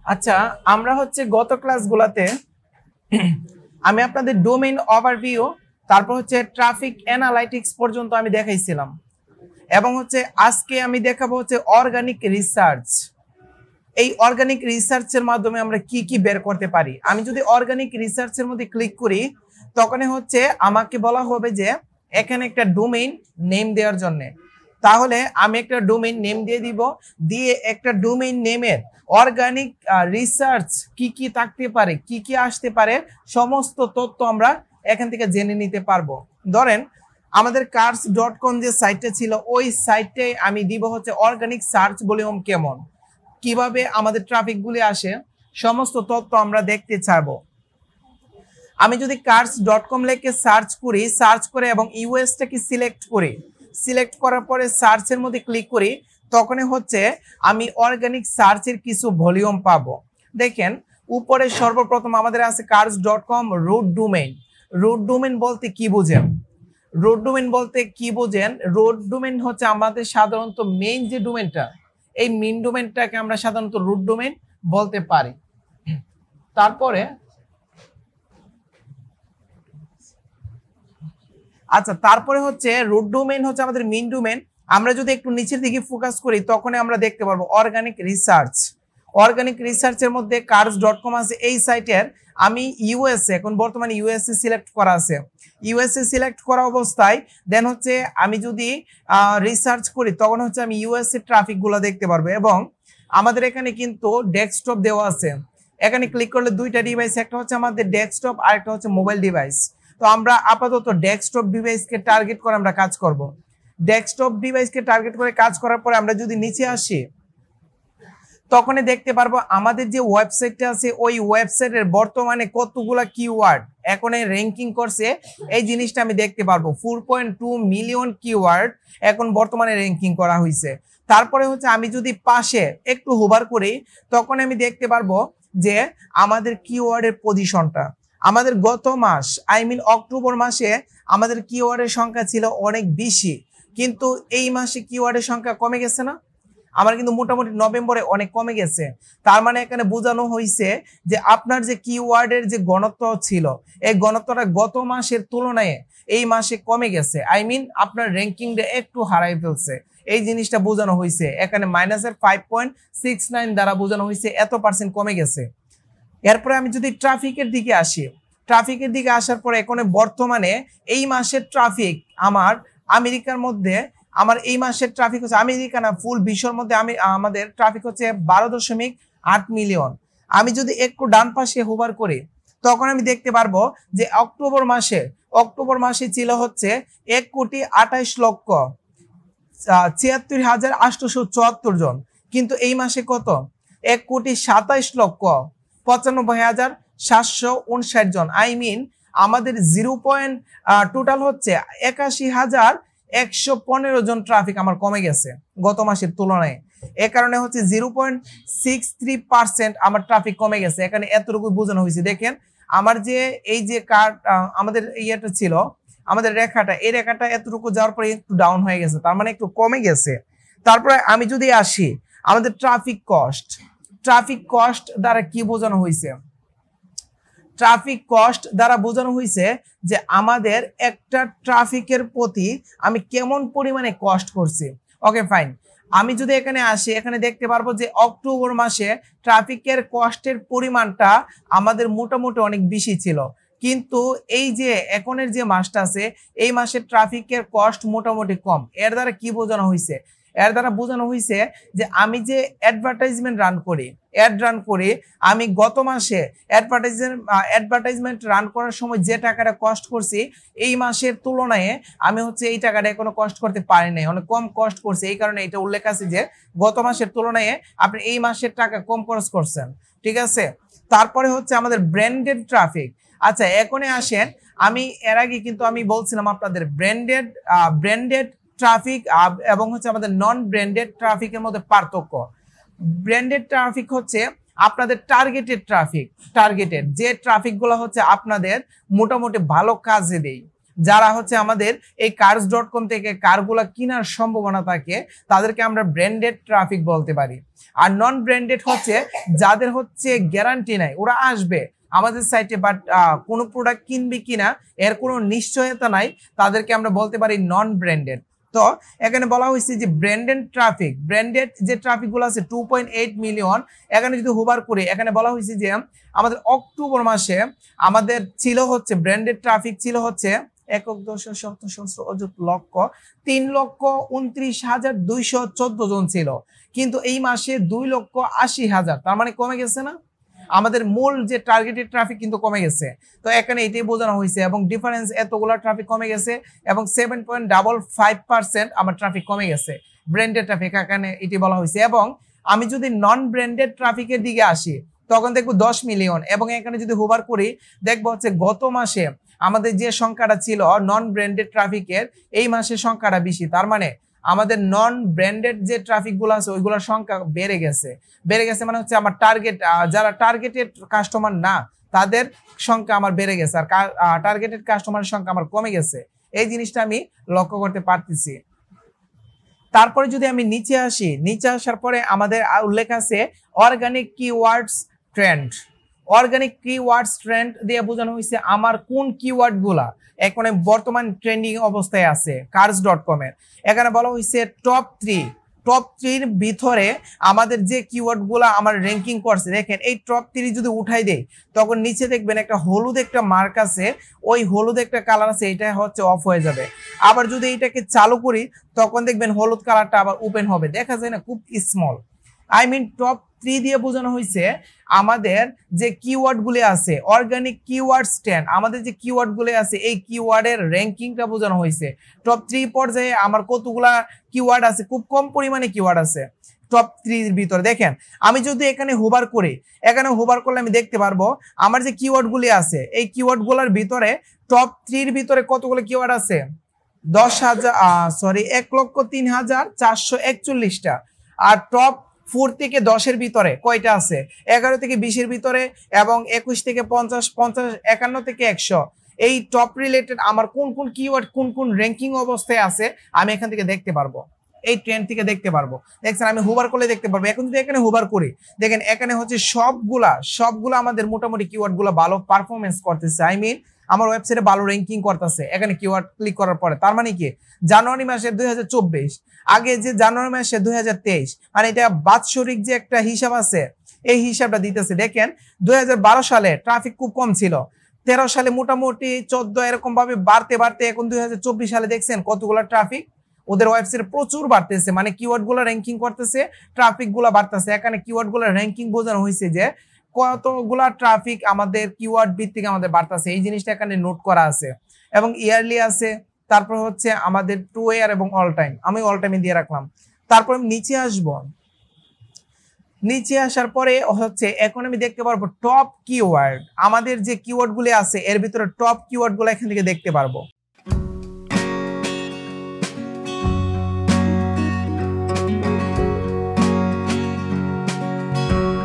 আচ্ছা, আমরা হচ্ছে গত ক্লাসগুলোতে আমি আপনাদের ডোমেইন ওভারভিউ, তারপর হচ্ছে ট্রাফিক অ্যানালাইটিক্স পর্যন্ত আমি দেখাইছিলাম, এবং হচ্ছে আজকে আমি দেখাবো হচ্ছে অর্গানিক রিসার্চ। এই অর্গানিক রিসার্চের মাধ্যমে আমরা কি কি বের করতে পারি। আমি যদি অর্গানিক রিসার্চের মধ্যে ক্লিক করি, তখন হচ্ছে আমাকে বলা হবে যে এখানে একটা ডোমেইন নেম দেওয়ার জন্য। তাহলে আমি একটা ডোমেইন নেম দিয়ে দিব, দিয়ে একটা ডোমেইন নেমের অর্গানিক রিসার্চ কি কি থাকতে পারে, কি কি আসতে পারে, সমস্ত তথ্য আমরা এখান থেকে জেনে নিতে পারবো। ধরেন আমাদের cars.com যে সাইটটা ছিল, ওই সাইটে আমি দিব হচ্ছে অর্গানিক সার্চ ভলিউম কেমন, কিভাবে আমাদের ট্রাফিকগুলি আসে, সমস্ত তথ্য আমরা দেখতে চাইবো। আমি যদি cars.com লিখে সার্চ করি, সার্চ করে এবং ইউএসটাকে সিলেক্ট করি, সিলেক্ট করার পরে সার্চের মধ্যে ক্লিক করি, তখন হচ্ছে আমি অর্গানিক সার্চের কিছু ভলিউম পাবো। দেখেন উপরে সর্বপ্রথম আমাদের আছে cars.com root domain. Root domain বলতে কি বুঝেন? রুট ডোমেইন বলতে কি বুঝেন? রুট ডোমেইন হচ্ছে আমাদের সাধারণত মেইন যে ডোমেইনটা, এই মেইন ডোমেইনটাকে আমরা সাধারণত রুট ডোমেইন বলতে পারি। তারপরে আচ্ছা, তারপরে হচ্ছে রুট ডোমেইন হচ্ছে আমাদের মেইন ডোমেইন। আমরা যদি একটু নিচের দিকে ফোকাস করি, তখন আমরা দেখতে পারবো অর্গানিক রিসার্চ। অর্গানিক রিসার্চের মধ্যে cars.com আছে এই সাইটের। আমি ইউএসএ, এখন বর্তমানে ইউএসএ সিলেক্ট করা আছে, ইউএসএ সিলেক্ট করা অবস্থায় দেন হচ্ছে আমি যদি রিসার্চ করি, তখন হচ্ছে আমি ইউএসএ ট্রাফিকগুলো দেখতে পারবো। এবং আমাদের এখানে কিন্তু ডেস্কটপ দেওয়া আছে। এখানে ক্লিক করলে দুইটা ডিভাইস, একটা হচ্ছে আমাদের ডেস্কটপ আর একটা হচ্ছে মোবাইল ডিভাইস। তো আমরা আপাতত ডেস্কটপ ডিভাইসকে টার্গেট করে আমরা কাজ করব। ডেস্কটপ ডিভাইসকে টার্গেট করে কাজ করার পরে আমরা যদি নিচে আসি, তখনই দেখতে পারবো আমাদের যে ওয়েবসাইটটা আছে, ওই ওয়েবসাইটের বর্তমানে কতগুলা কিওয়ার্ড এখন র্যাঙ্কিং করছে, এই জিনিসটা আমি দেখতে পারবো। 4.2 মিলিয়ন কিওয়ার্ড এখন বর্তমানে র্যাঙ্কিং করা হয়েছে। তারপরে হচ্ছে আমি যদি পাশে একটু হোভার করি, তখন আমি দেখতে পারবো যে আমাদের কিওয়ার্ডের পজিশনটা, আমাদের গত মাস অক্টোবর মাসে আমাদের কিওয়ার্ডের সংখ্যা ছিল অনেক বেশি, কিন্তু এই মাসে কিওয়ার্ডের সংখ্যা কমে গেছে না? আমার কিন্তু মোটামুটি নভেম্বরে অনেক কমে গেছে। তার মানে এখানে বোঝানো হয়েছে যে আপনার যে কিওয়ার্ডের যে ঘনত্ব ছিল, এই ঘনত্বটা গত মাসের তুলনায় এই মাসে কমে গেছে। আপনার র্যাঙ্কিংটা একটু হারাই ফেলছে, এই জিনিসটা বোঝানো হয়েছে। এখানে -5.69 দ্বারা বোঝানো হয়েছে, এত % কমে গেছে। এরপরে আমি যদি ট্রাফিকের দিকে আসি, ট্রাফিকের দিকে আসার পরে এখন বর্তমানে এই মাসের ট্রাফিক আমার আমেরিকার মধ্যে, আমার এই মাসের ট্রাফিক হচ্ছে আমেরিকা না, ফুল বিশ্বর মধ্যে আমাদের ট্রাফিক হচ্ছে 12.8 মিলিয়ন। আমি যদি একটু ডান পাশে হোভার করি, তখন আমি দেখতে পারবো যে অক্টোবর মাসে ছিল হচ্ছে 1,78,76,874 জন, কিন্তু এই মাসে কত? 1,27,95,759 জন। আমাদের টোটাল হচ্ছে 81,115 জন ট্রাফিক আমার কমে গেছে গত মাসের তুলনায়। এ কারণে হচ্ছে 0.63% আমার ট্রাফিক কমে গেছে। এখানে এতটুকু বোঝানো হয়েছে। দেখেন আমার যে এই যে আমাদের ইয়েটা ছিল, আমাদের রেখাটা, এই রেখাটা এতটুকু যাওয়ার পরে একটু ডাউন হয়ে গেছে, তার মানে একটু কমে গেছে। তারপরে আমি যদি আসি আমাদের ট্রাফিক কস্ট দ্বারা কি বোঝানো হয়েছে? ট্রাফিক কস্ট দ্বারা বোঝানো হয়েছে যে আমাদের একটা ট্রাফিকের প্রতি আমি কেমন পরিমাণে কস্ট করছি। ওকে ফাইন, আমি যদি এখানে আসি, এখানে দেখতে পারবো যে অক্টোবর মাসে ট্রাফিকের কস্টের পরিমাণটা আমাদের মোটামুটি অনেক বেশি ছিল, কিন্তু এই যে এখনের যে মাসটা আছে, এই মাসের ট্রাফিকের কস্ট মোটামুটি কম। এর দ্বারা কি বোঝানো হয়েছে? এর দ্বারা বোঝানো হয়েছে যে আমি যে অ্যাডভার্টাইজমেন্ট রান করি, আমি গত মাসে অ্যাডভার্টাইজমেন্ট রান করার সময় যে টাকাটা কস্ট করছি, এই মাসের তুলনায় আমি হচ্ছে এই টাকাটা এখনো কস্ট করতে পারি নাই, অনেক কম কস্ট করছি। এই কারণে এটা উল্লেখ আছে যে গত মাসের তুলনায় আপনি এই মাসের টাকা কম খরচ করছেন, ঠিক আছে। তারপরে হচ্ছে আমাদের ব্র্যান্ডেড ট্রাফিক। আচ্ছা, এখনে আসেন, আমি এর আগে কিন্তু আমি বলছিলাম আপনাদের ব্র্যান্ডেড ট্রাফিক এবং হচ্ছে আমাদের নন ব্র্যান্ডেড ট্রাফিকের মধ্যে পার্থক্য। ব্র্যান্ডেড ট্রাফিক হচ্ছে আপনাদের টার্গেটেড যে ট্রাফিকগুলো হচ্ছে আপনাদের মোটামুটি ভালো কাজে দেয়, যারা হচ্ছে আমাদের এই cars.com থেকে কারগুলা কেনার সম্ভাবনা থাকে তাদেরকে আমরা ব্র্যান্ডেড ট্রাফিক বলতে পারি। আর নন ব্র্যান্ডেড হচ্ছে যাদের হচ্ছে গ্যারান্টি নাই, ওরা আসবে আমাদের সাইটে বাট কোনো প্রোডাক্ট কিনবে কিনা এর কোনো নিশ্চয়তা নাই, তাদেরকে আমরা বলতে পারি নন ব্র্যান্ডেড। তো এখানে বলা হয়েছে যে ব্র্যান্ডেড যে ট্রাফিকগুলো আছে 2.8 মিলিয়ন। এখানে যদি হোভার করে এখানে বলা হয়েছে যে আমাদের অক্টোবর মাসে আমাদের ছিল হচ্ছে ব্র্যান্ডেড ট্রাফিক ছিল হচ্ছে 1,29,214 জন ছিল, কিন্তু এই মাসে 2,80,000, তার মানে কমে গেছে না? আমাদের মূল যে টার্গেটেড ট্রাফিক কিন্তু কমে গেছে। তো এখানে এটাই বোঝানো হয়েছে এবং ডিফারেন্স এতগুলা ট্রাফিক কমে গেছে এবং 7.55% আমার ট্রাফিক কমে গেছে ব্র্যান্ডেড ট্রাফিক, এখানে এটি বলা হয়েছে। এবং আমি যদি নন ব্র্যান্ডেড ট্রাফিকের দিকে আসি তখন দেখবো 10 মিলিয়ন এবং এখানে যদি হোভার করি দেখবো হচ্ছে গত মাসে আমাদের যে সংখ্যাটা ছিল নন ব্র্যান্ডেড ট্রাফিকের, এই মাসের সংখ্যাটা বেশি। তার মানে আমাদের নন ব্র্যান্ডেড যে ট্রাফিক গুলো আছে ওইগুলোর সংখ্যা বেড়ে গেছে মানে হচ্ছে আমার টার্গেট যারা টার্গেটেড কাস্টমার না তাদের সংখ্যা আমার বেড়ে গেছে, আর টার্গেটেড কাস্টমারের সংখ্যা আমার কমে গেছে। এই জিনিসটা আমি লক্ষ্য করতে পারতেছি। তারপরে যদি আমি নিচে আসি, নিচে আসার পরে আমাদের উল্লেখ আছে organic keywords trend. Organic keywords trend দিয়ে বোঝানো হয়েছে আমার কোন কিওয়ার্ড গুলা এখন বর্তমান ট্রেন্ডিং অবস্থায় আছে cars.com এর। এখানে বলা হয়েছে টপ 3 ভিতরে আমাদের যে কিওয়ার্ড গুলা আমার র্যাঙ্কিং করছে। দেখেন এই টপ 3 যদি উঠাই দেই তখন নিচে দেখবেন একটা হলুদ একটা মার্ক আছে, ওই হলুদ একটা কালার আছে, এটা হচ্ছে অফ হয়ে যাবে। আবার যদি এটাকে চালু করি তখন দেখবেন হলুদ কালারটা আবার ওপেন হবে, দেখা যায় না, খুব স্মল। টপ 3 দিয়ে বোঝানো হয়েছে আমাদের যে কিওয়ার্ড গুলি আছে অর্গানিক কিওয়ার্ড ট্রেন্ড, আমাদের যে কিওয়ার্ড গুলি আছে এই কিওয়ার্ডের র্যাঙ্কিংটা বোঝানো হয়েছে। টপ 3 পর্যায়ে আমার কতগুলা কিওয়ার্ড আছে, খুব কম পরিমাণে কিওয়ার্ড আছে টপ 3 এর ভিতরে। দেখেন আমি যদি এখানে হোভার করি, এখানে হোভার করলে আমি দেখতে পারবো আমার যে কিওয়ার্ড গুলি আছে এই কিওয়ার্ড গুলোর ভিতরে টপ 3 এর ভিতরে কতগুলো কিওয়ার্ড আছে, 1,03,441টা। আর টপ 4 থেকে 10-এর ভিতরে কয়টা আছে, 11 থেকে 20-এর ভিতরে এবং 21 থেকে 50, 51 থেকে 100। এই টপ রিলেটেড আমার কোন কোন কিওয়ার্ড কোন কোন র্যাঙ্কিং অবস্থায় আছে আমি এখান থেকে দেখতে পারবো, এই ট্রেন্ড থেকে দেখতে পারবো। দেখছেন আমি হোভার করলে দেখতে পারবো। এখন যদি এখানে হোভার করি দেখেন এখানে হচ্ছে সবগুলা আমাদের মোটামুটি কিওয়ার্ড গুলো ভালো পারফরমেন্স করতেছে, আমার ওয়েবসাইটে ভালো র্যাঙ্কিং করতেছে এখানে কিওয়ার্ড ক্লিক করার পরে। তার মানে কি জানুয়ারি মাসে 2024 আগে যে জানুয়ারি মাসে 2023, মানে এটা বাৎসরিক যে একটা হিসাব আছে এই হিসাবটা দিতেছে। দেখেন 2012 সালে ট্রাফিক খুব কম ছিল, 13 সালে মোটামুটি 14 এরকম ভাবে বাড়তে এখন 2024 সালে দেখছেন কতগুলো ট্রাফিক ওদের ওয়েবসাইটে প্রচুর বাড়তেছে, মানে কিওয়ার্ড গুলো র্যাঙ্কিং করতেছে, ট্রাফিক গুলো বাড়তেছে। এখানে কিওয়ার্ড গুলো র্যাঙ্কিং বোঝানো হয়েছে যে কতগুলা ট্রাফিক আমাদের কিওয়ার্ড ভিত্তিক আমাদের বাড়তেছে, এই জিনিসটা এখানে নোট করা আছে। এবং ইয়ারলি আছে, তারপর হচ্ছে আমাদের 2 ইয়ার এবং অল টাইম, আমি অল টাইমে দিয়ে রাখলাম। তারপর আমি নিচে আসবো, নিচে আসার পরে হচ্ছে এখন আমি দেখতে পারবো টপ কিওয়ার্ড, আমাদের যে কিওয়ার্ড গুলি আছে এর ভিতরে টপ কিওয়ার্ড গুলো এখান থেকে দেখতে পারবো।